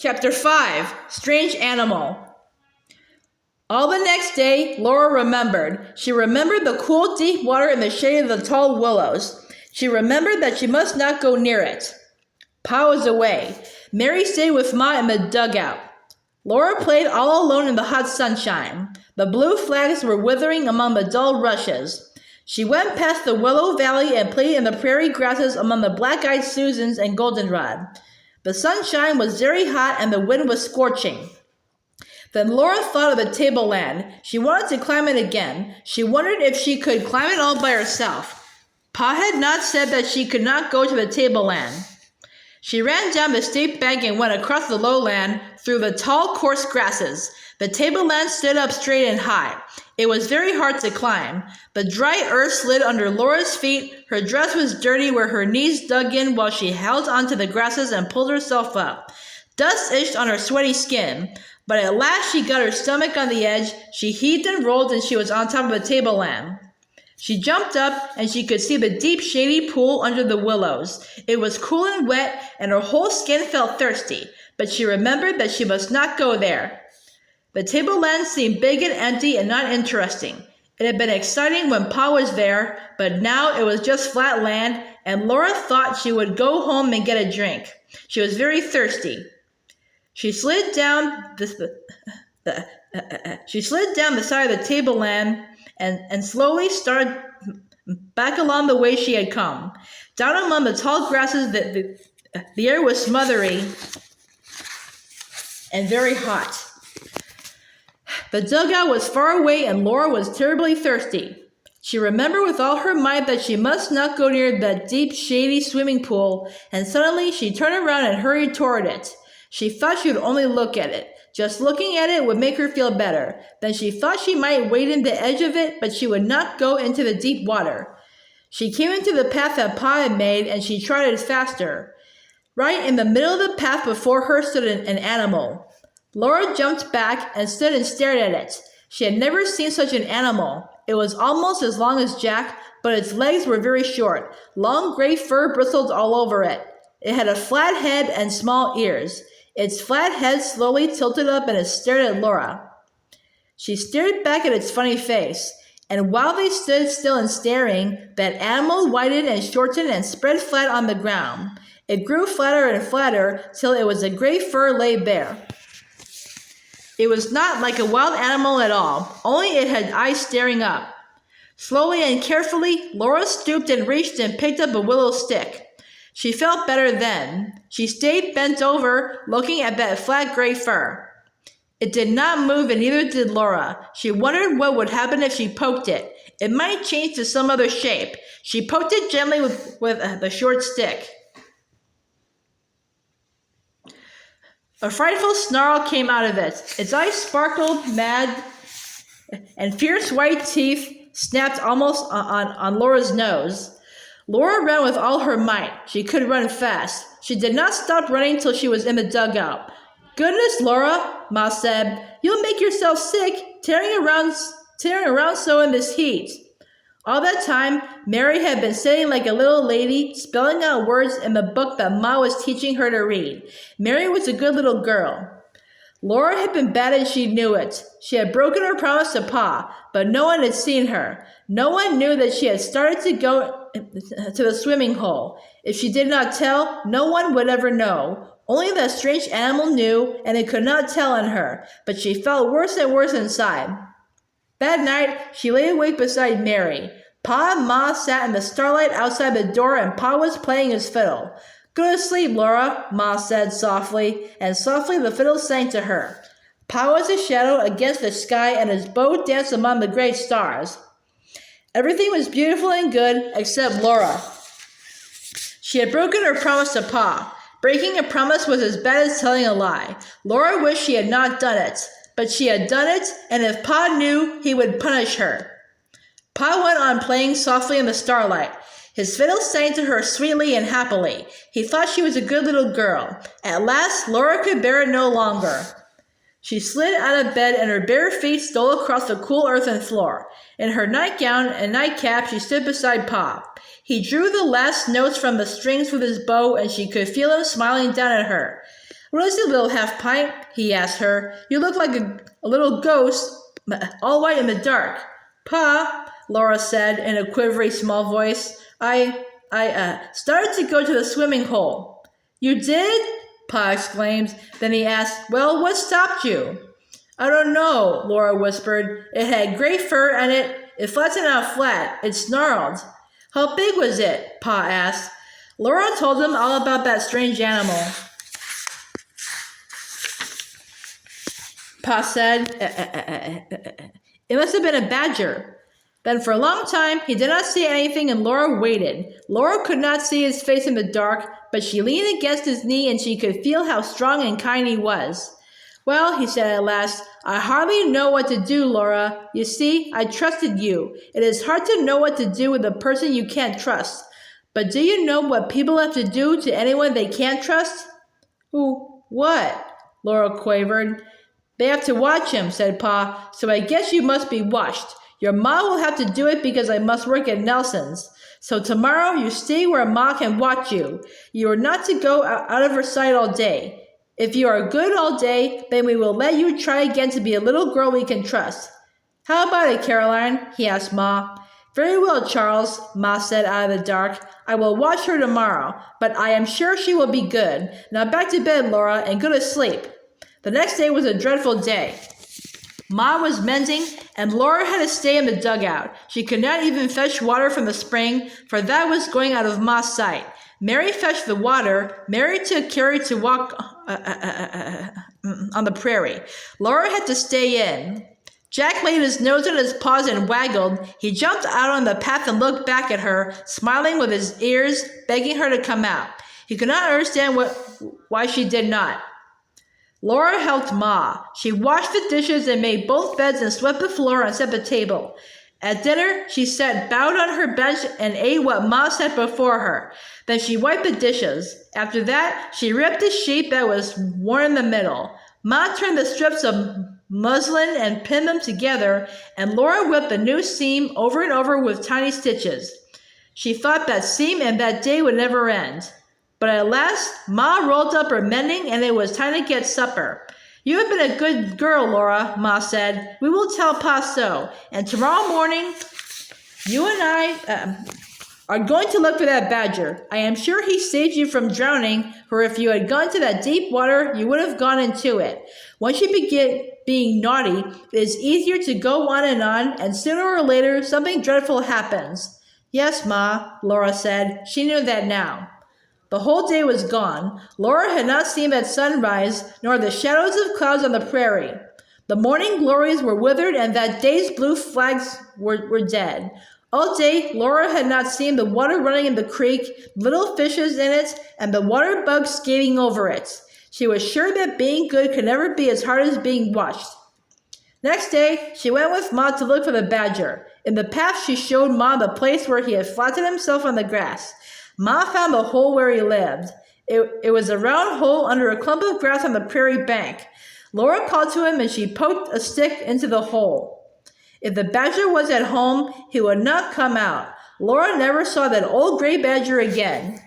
Chapter 5, Strange Animal. All the next day, Laura remembered. She remembered the cool, deep water in the shade of the tall willows. She remembered that she must not go near it. Pa was away. Mary stayed with Ma in the dugout. Laura played all alone in the hot sunshine. The blue flags were withering among the dull rushes. She went past the willow valley and played in the prairie grasses among the black-eyed Susans and goldenrod. The sunshine was very hot and the wind was scorching. Then Laura thought of the tableland. She wanted to climb it again. She wondered if she could climb it all by herself. Pa had not said that she could not go to the tableland. She ran down the steep bank and went across the lowland through the tall, coarse grasses. The tableland stood up straight and high. It was very hard to climb. The dry earth slid under Laura's feet. Her dress was dirty where her knees dug in while she held onto the grasses and pulled herself up. Dust itched on her sweaty skin. But at last she got her stomach on the edge. She heaved and rolled and she was on top of the tableland. She jumped up and she could see the deep shady pool under the willows. It was cool and wet and her whole skin felt thirsty, but she remembered that she must not go there. The tableland seemed big and empty and not interesting. It had been exciting when Pa was there, but now it was just flat land and Laura thought she would go home and get a drink. She was very thirsty. She slid down the side of the tableland and slowly started back along the way she had come. Down among the tall grasses, the air was smothery and very hot. The dugout was far away and Laura was terribly thirsty. She remembered with all her might that she must not go near that deep, shady swimming pool, and suddenly she turned around and hurried toward it. She thought she would only look at it. Just looking at it would make her feel better. Then she thought she might wade in the edge of it, but she would not go into the deep water. She came into the path that Pa had made, and she trotted faster. Right in the middle of the path before her stood an animal. Laura jumped back and stood and stared at it. She had never seen such an animal. It was almost as long as Jack, but its legs were very short. Long gray fur bristled all over it. It had a flat head and small ears. Its flat head slowly tilted up and it stared at Laura. She stared back at its funny face, and while they stood still and staring, that animal widened and shortened and spread flat on the ground. It grew flatter and flatter till it was a gray fur lay bare. It was not like a wild animal at all, only it had eyes staring up. Slowly and carefully, Laura stooped and reached and picked up a willow stick. She felt better then. She stayed bent over, looking at that flat gray fur. It did not move and neither did Laura. She wondered what would happen if she poked it. It might change to some other shape. She poked it gently with the short stick. A frightful snarl came out of it. Its eyes sparkled mad, and fierce white teeth snapped almost on Laura's nose. Laura ran with all her might. She could run fast. She did not stop running till she was in the dugout. "Goodness, Laura," Ma said, "you'll make yourself sick, tearing around so in this heat." All that time, Mary had been sitting like a little lady, spelling out words in the book that Ma was teaching her to read. Mary was a good little girl. Laura had been bad and she knew it. She had broken her promise to Pa, but no one had seen her. No one knew that she had started to go to the swimming hole. If she did not tell, no one would ever know. Only that strange animal knew, and it could not tell on her, but she felt worse and worse inside. That night, she lay awake beside Mary. Pa and Ma sat in the starlight outside the door, and Pa was playing his fiddle. "Go to sleep, Laura," Ma said softly, and softly the fiddle sang to her. Pa was a shadow against the sky, and his bow danced among the great stars. Everything was beautiful and good, except Laura. She had broken her promise to Pa. Breaking a promise was as bad as telling a lie. Laura wished she had not done it, but she had done it, and if Pa knew, he would punish her. Pa went on playing softly in the starlight. His fiddle sang to her sweetly and happily. He thought she was a good little girl. At last, Laura could bear it no longer. She slid out of bed and her bare feet stole across the cool earthen floor. In her nightgown and nightcap, she stood beside Pa. He drew the last notes from the strings with his bow and she could feel him smiling down at her. "What is it, little half-pint?" he asked her. "You look like a little ghost, all white in the dark." "Pa," Laura said in a quivery small voice, I started to go to the swimming hole." "You did?" Pa exclaimed. Then he asked, "Well, what stopped you?" "I don't know," Laura whispered. "It had gray fur and it flattened out flat. It snarled." "How big was it?" Pa asked. Laura told him all about that strange animal. Pa said, "It must have been a badger." Then for a long time he did not see anything, and Laura waited. Laura could not see his face in the dark, but she leaned against his knee and she could feel how strong and kind he was. "Well," he said at last, "I hardly know what to do, Laura. You see, I trusted you. It is hard to know what to do with a person you can't trust. But do you know what people have to do to anyone they can't trust?" "What?" Laura quavered. "They have to watch him," said Pa, "so I guess you must be watched. Your Ma will have to do it because I must work at Nelson's. So tomorrow you stay where Ma can watch you. You are not to go out of her sight all day. If you are good all day, then we will let you try again to be a little girl we can trust." "How about it, Caroline?" he asked Ma. "Very well, Charles," Ma said out of the dark. "I will watch her tomorrow, but I am sure she will be good. Now back to bed, Laura, and go to sleep." The next day was a dreadful day. Ma was mending, and Laura had to stay in the dugout. She could not even fetch water from the spring, for that was going out of Ma's sight. Mary fetched the water. Mary took Carrie to walk on the prairie. Laura had to stay in. Jack laid his nose on his paws and waggled. He jumped out on the path and looked back at her, smiling with his ears, begging her to come out. He could not understand why she did not. Laura helped Ma. She washed the dishes and made both beds and swept the floor and set the table. At dinner, she sat bowed on her bench and ate what Ma set before her. Then she wiped the dishes. After that, she ripped the sheet that was worn in the middle. Ma turned the strips of muslin and pinned them together, and Laura whipped the new seam over and over with tiny stitches. She thought that seam and that day would never end. But at last, Ma rolled up her mending, and it was time to get supper. "You have been a good girl, Laura," Ma said. "We will tell Pa so, and tomorrow morning you and I are going to look for that badger. I am sure he saved you from drowning, for if you had gone to that deep water, you would have gone into it. Once you begin being naughty, it is easier to go on, and sooner or later something dreadful happens." "Yes, Ma," Laura said. She knew that now. The whole day was gone. Laura had not seen that sunrise, nor the shadows of clouds on the prairie. The morning glories were withered, and that day's blue flags were dead. All day, Laura had not seen the water running in the creek, little fishes in it, and the water bugs skating over it. She was sure that being good could never be as hard as being watched. Next day, she went with Ma to look for the badger. In the path, she showed Ma the place where he had flattened himself on the grass. Ma found the hole where he lived. It was a round hole under a clump of grass on the prairie bank. Laura called to him, and she poked a stick into the hole. If the badger was at home, he would not come out. Laura never saw that old gray badger again.